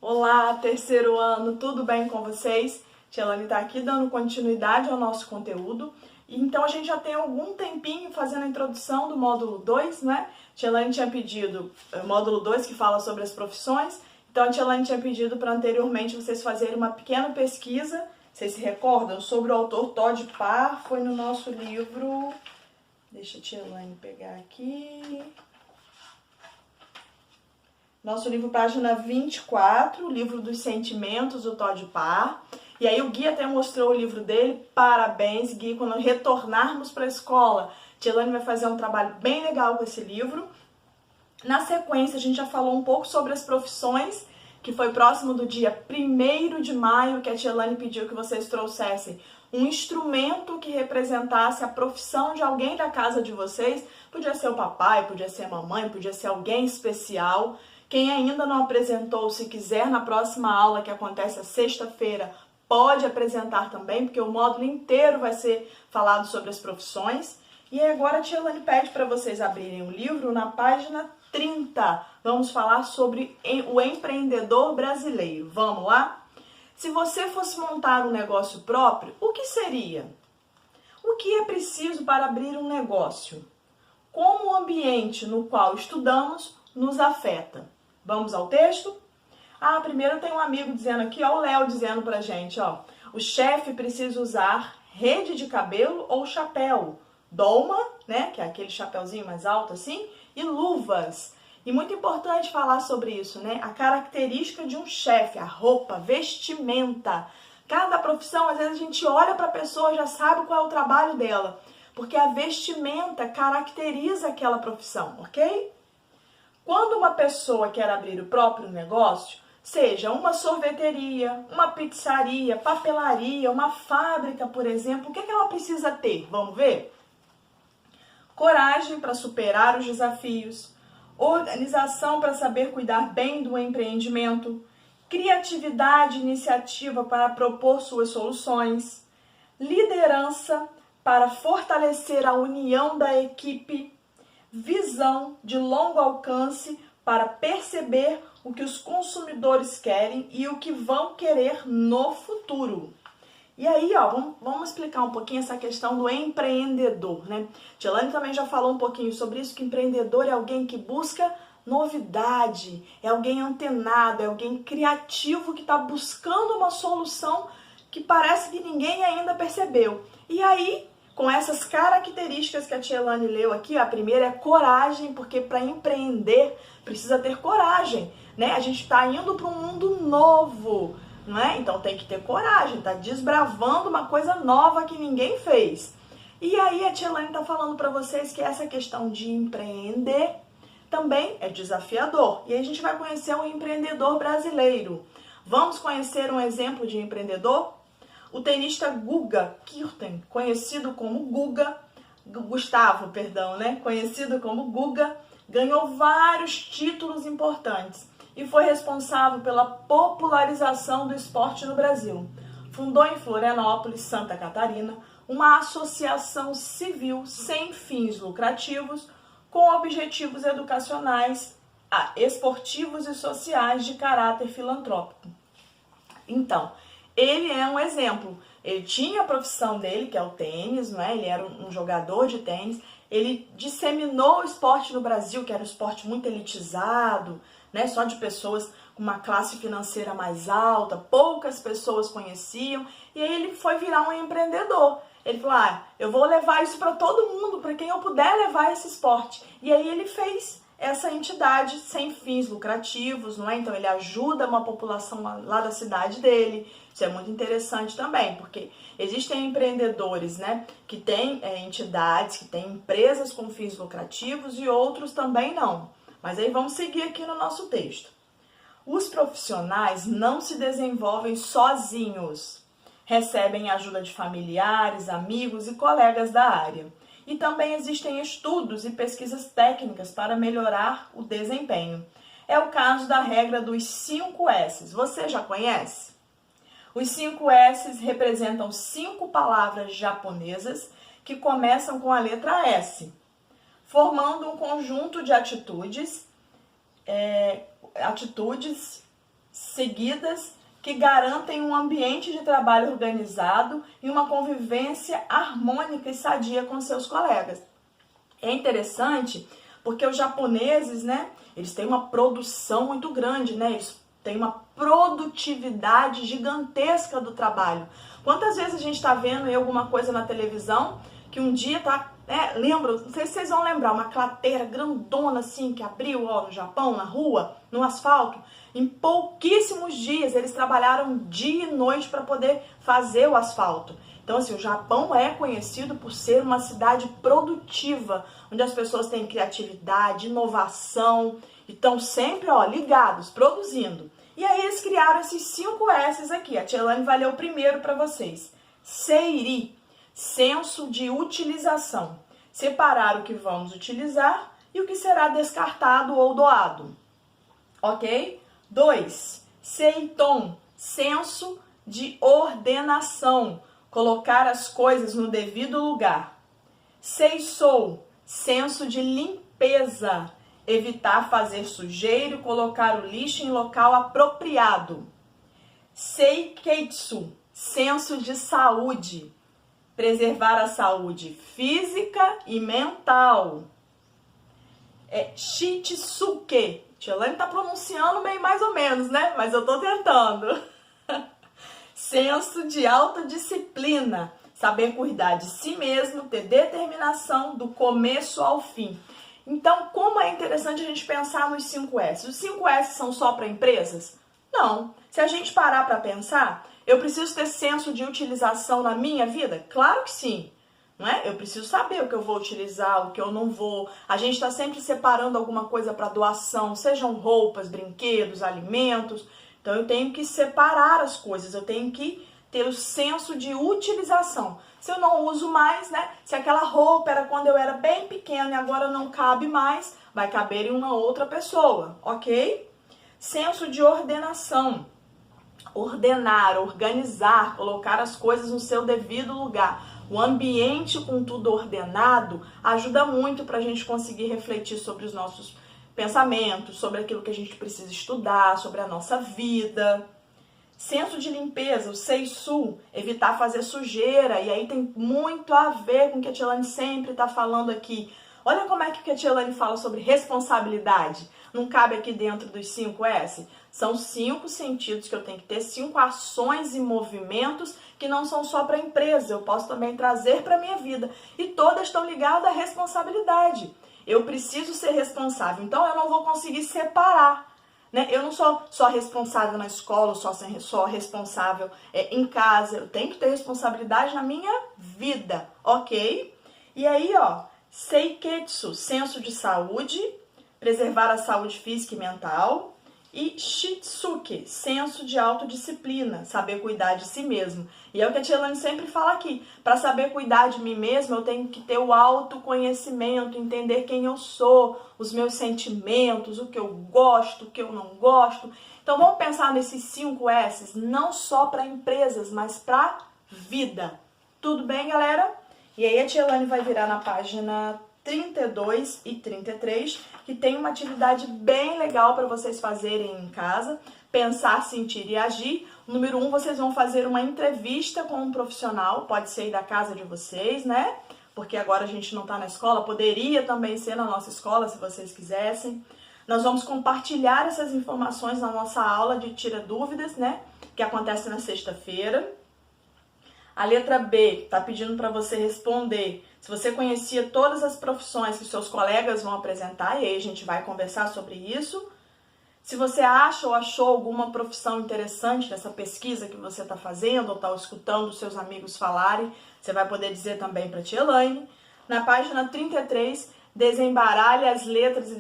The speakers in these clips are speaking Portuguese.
Olá, terceiro ano, tudo bem com vocês? Tielane está aqui dando continuidade ao nosso conteúdo. Então a gente já tem algum tempinho fazendo a introdução do módulo 2, né? Tielane tinha pedido o módulo 2 que fala sobre as profissões. Então a Tielane tinha pedido para anteriormente vocês fazerem uma pequena pesquisa, vocês se recordam, sobre o autor Todd Parr, foi no nosso livro... Deixa a Tielane pegar aqui... Nosso livro, página 24, o livro dos sentimentos, do Todd Parr. E aí o Gui até mostrou o livro dele. Parabéns, Gui. Quando retornarmos para a escola, Tielane vai fazer um trabalho bem legal com esse livro. Na sequência, a gente já falou um pouco sobre as profissões, que foi próximo do dia 1º de maio, que a Tielane pediu que vocês trouxessem um instrumento que representasse a profissão de alguém da casa de vocês. Podia ser o papai, podia ser a mamãe, podia ser alguém especial. Quem ainda não apresentou, se quiser, na próxima aula, que acontece a sexta-feira, pode apresentar também, porque o módulo inteiro vai ser falado sobre as profissões. E agora a Tielane pede para vocês abrirem o livro na página 30. Vamos falar sobre o empreendedor brasileiro. Vamos lá? Se você fosse montar um negócio próprio, o que seria? O que é preciso para abrir um negócio? Como o ambiente no qual estudamos nos afeta? Vamos ao texto? Primeiro tem um amigo dizendo aqui, ó, o Léo dizendo pra gente, ó. O chefe precisa usar rede de cabelo ou chapéu. Dolma, né, que é aquele chapéuzinho mais alto assim, e luvas. E muito importante falar sobre isso, né? A característica de um chefe, a roupa, vestimenta. Cada profissão, às vezes a gente olha pra pessoa, já sabe qual é o trabalho dela. Porque a vestimenta caracteriza aquela profissão, ok? Quando uma pessoa quer abrir o próprio negócio, seja uma sorveteria, uma pizzaria, papelaria, uma fábrica, por exemplo, o que ela precisa ter? Vamos ver? Coragem para superar os desafios, organização para saber cuidar bem do empreendimento, criatividade e iniciativa para propor suas soluções, liderança para fortalecer a união da equipe, visão de longo alcance para perceber o que os consumidores querem e o que vão querer no futuro. E aí, ó, vamos explicar um pouquinho essa questão do empreendedor, né? Tielane também já falou um pouquinho sobre isso, que empreendedor é alguém que busca novidade, é alguém antenado, é alguém criativo que está buscando uma solução que parece que ninguém ainda percebeu. E aí, com essas características que a Tielane leu aqui, a primeira é coragem, porque para empreender precisa ter coragem, né? A gente está indo para um mundo novo, não é? Então tem que ter coragem, tá desbravando uma coisa nova que ninguém fez. E aí a Tielane está falando para vocês que essa questão de empreender também é desafiador. E aí a gente vai conhecer um empreendedor brasileiro. Vamos conhecer um exemplo de empreendedor? O tenista Guga Kirten, conhecido como Gustavo, né? Conhecido como Guga, ganhou vários títulos importantes e foi responsável pela popularização do esporte no Brasil. Fundou em Florianópolis, Santa Catarina, uma associação civil sem fins lucrativos com objetivos educacionais, esportivos e sociais de caráter filantrópico. Então, ele é um exemplo. Ele tinha a profissão dele, que é o tênis, não é? Ele era um jogador de tênis. Ele disseminou o esporte no Brasil, que era um esporte muito elitizado, né? Só de pessoas com uma classe financeira mais alta, poucas pessoas conheciam. E aí ele foi virar um empreendedor. Ele falou, eu vou levar isso para todo mundo, para quem eu puder levar esse esporte. E aí ele fez essa entidade sem fins lucrativos, não é? Então ele ajuda uma população lá da cidade dele. Isso é muito interessante também, porque existem empreendedores, né, que têm entidades, que têm empresas com fins lucrativos e outros também não. Mas aí vamos seguir aqui no nosso texto. Os profissionais não se desenvolvem sozinhos. Recebem ajuda de familiares, amigos e colegas da área. E também existem estudos e pesquisas técnicas para melhorar o desempenho. É o caso da regra dos 5 S's. Você já conhece? Os 5 S's representam 5 palavras japonesas que começam com a letra S, formando um conjunto de atitudes seguidas que garantem um ambiente de trabalho organizado e uma convivência harmônica e sadia com seus colegas. É interessante porque os japoneses, né, eles têm uma produção muito grande, né, eles têm uma produtividade gigantesca do trabalho. Quantas vezes a gente está vendo aí alguma coisa na televisão que um dia tá, lembro, não sei se vocês vão lembrar, uma crateira grandona assim que abriu no Japão, na rua, no asfalto. Em pouquíssimos dias eles trabalharam dia e noite para poder fazer o asfalto. Então, assim, o Japão é conhecido por ser uma cidade produtiva, onde as pessoas têm criatividade, inovação e estão sempre, ligados, produzindo. E aí eles criaram esses 5 S's aqui. A Tia Elaine vai ler o primeiro para vocês. Seiri, senso de utilização. Separar o que vamos utilizar e o que será descartado ou doado. Ok? 2. Seiton, senso de ordenação. Colocar as coisas no devido lugar. Seisou, senso de limpeza. Evitar fazer sujeira e colocar o lixo em local apropriado. Seiketsu, senso de saúde. Preservar a saúde física e mental. Shitsuke. Tia Elaine tá pronunciando meio mais ou menos, né? Mas eu tô tentando. Senso de autodisciplina. Saber cuidar de si mesmo, ter determinação do começo ao fim. Então, como é interessante a gente pensar nos 5 S? Os 5 S são só para empresas? Não. Se a gente parar para pensar, eu preciso ter senso de utilização na minha vida? Claro que sim. Não é? Eu preciso saber o que eu vou utilizar, o que eu não vou. A gente está sempre separando alguma coisa para doação, sejam roupas, brinquedos, alimentos. Então, eu tenho que separar as coisas, eu tenho que ter o senso de utilização. Se eu não uso mais, né? Se aquela roupa era quando eu era bem pequena e agora não cabe mais, vai caber em uma outra pessoa, ok? Senso de ordenação. Ordenar, organizar, colocar as coisas no seu devido lugar. O ambiente com tudo ordenado ajuda muito para a gente conseguir refletir sobre os nossos pensamentos, sobre aquilo que a gente precisa estudar, sobre a nossa vida. Senso de limpeza, o seisu, evitar fazer sujeira. E aí tem muito a ver com o que a Tia Elaine sempre está falando aqui. Olha como é que a Tia Elaine fala sobre responsabilidade. Não cabe aqui dentro dos 5 S? São 5 sentidos que eu tenho que ter, 5 ações e movimentos que não são só para a empresa. Eu posso também trazer para a minha vida. E todas estão ligadas à responsabilidade. Eu preciso ser responsável, então eu não vou conseguir separar. Né? Eu não sou só responsável na escola, só responsável em casa. Eu tenho que ter responsabilidade na minha vida, ok? E aí, seiketsu, senso de saúde, preservar a saúde física e mental. E shitsuke, senso de autodisciplina, saber cuidar de si mesmo. E é o que a Tia Elaine sempre fala aqui. Para saber cuidar de mim mesma, eu tenho que ter o autoconhecimento, entender quem eu sou, os meus sentimentos, o que eu gosto, o que eu não gosto. Então vamos pensar nesses 5 S's, não só para empresas, mas para vida. Tudo bem, galera? E aí a Tia Elaine vai virar na página 32 e 33, que tem uma atividade bem legal para vocês fazerem em casa. Pensar, sentir e agir. Número 1, vocês vão fazer uma entrevista com um profissional, pode ser aí da casa de vocês, né? Porque agora a gente não está na escola, poderia também ser na nossa escola, se vocês quisessem. Nós vamos compartilhar essas informações na nossa aula de Tira Dúvidas, né? Que acontece na sexta-feira. A letra B está pedindo para você responder se você conhecia todas as profissões que seus colegas vão apresentar, e aí a gente vai conversar sobre isso. Se você acha ou achou alguma profissão interessante nessa pesquisa que você está fazendo ou está escutando os seus amigos falarem, você vai poder dizer também para a Tia Elaine. Na página 33, desembaralhe as letras e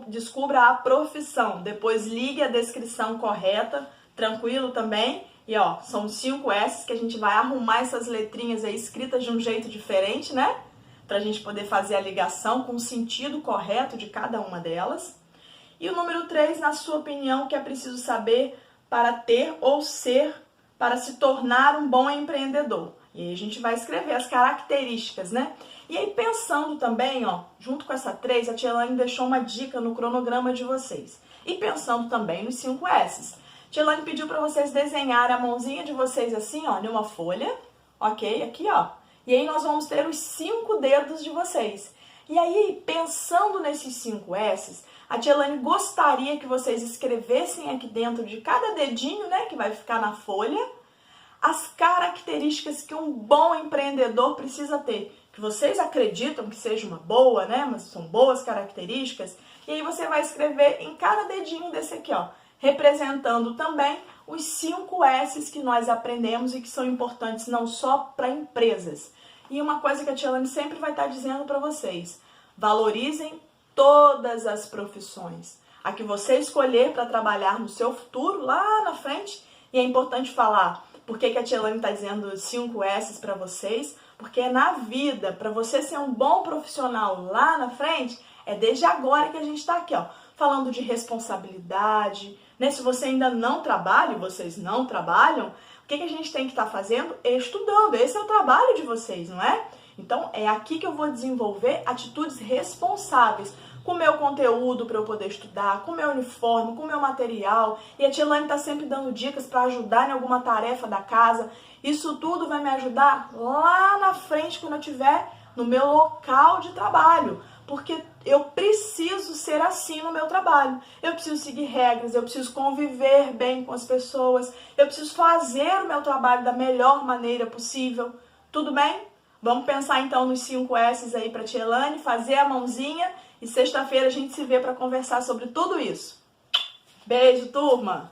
descubra a profissão. Depois ligue a descrição correta, tranquilo também. E são 5 S's que a gente vai arrumar essas letrinhas aí escritas de um jeito diferente, né? Pra gente poder fazer a ligação com o sentido correto de cada uma delas. E o número 3, na sua opinião, que é preciso saber para ter ou ser, para se tornar um bom empreendedor. E aí a gente vai escrever as características, né? E aí pensando também, junto com essa 3, a Tia Elaine deixou uma dica no cronograma de vocês. E pensando também nos 5 S's. Tia Elaine pediu para vocês desenharem a mãozinha de vocês assim, ó, numa folha, ok? Aqui, ó. E aí nós vamos ter os 5 dedos de vocês. E aí, pensando nesses 5 S's, a Tia Elaine gostaria que vocês escrevessem aqui dentro de cada dedinho, né, que vai ficar na folha, as características que um bom empreendedor precisa ter. Que vocês acreditam que seja uma boa, né, mas são boas características. E aí você vai escrever em cada dedinho desse aqui, ó, representando também os 5 S's que nós aprendemos e que são importantes não só para empresas. E uma coisa que a Tia Elaine sempre vai estar dizendo para vocês: valorizem todas as profissões. A que você escolher para trabalhar no seu futuro, lá na frente, e é importante falar por que a Tia Elaine está dizendo 5 S's para vocês, porque na vida, para você ser um bom profissional lá na frente, é desde agora que a gente está aqui, ó, falando de responsabilidade, né? Se você ainda não trabalha, vocês não trabalham, o que a gente tem que estar fazendo? Estudando. Esse é o trabalho de vocês, não é? Então, é aqui que eu vou desenvolver atitudes responsáveis com o meu conteúdo para eu poder estudar, com o meu uniforme, com o meu material. E a Tia Elaine está sempre dando dicas para ajudar em alguma tarefa da casa. Isso tudo vai me ajudar lá na frente, quando eu estiver no meu local de trabalho. Porque eu preciso ser assim no meu trabalho. Eu preciso seguir regras, eu preciso conviver bem com as pessoas, eu preciso fazer o meu trabalho da melhor maneira possível. Tudo bem? Vamos pensar então nos 5 S's aí para a Tia Elaine, fazer a mãozinha e sexta-feira a gente se vê para conversar sobre tudo isso. Beijo, turma!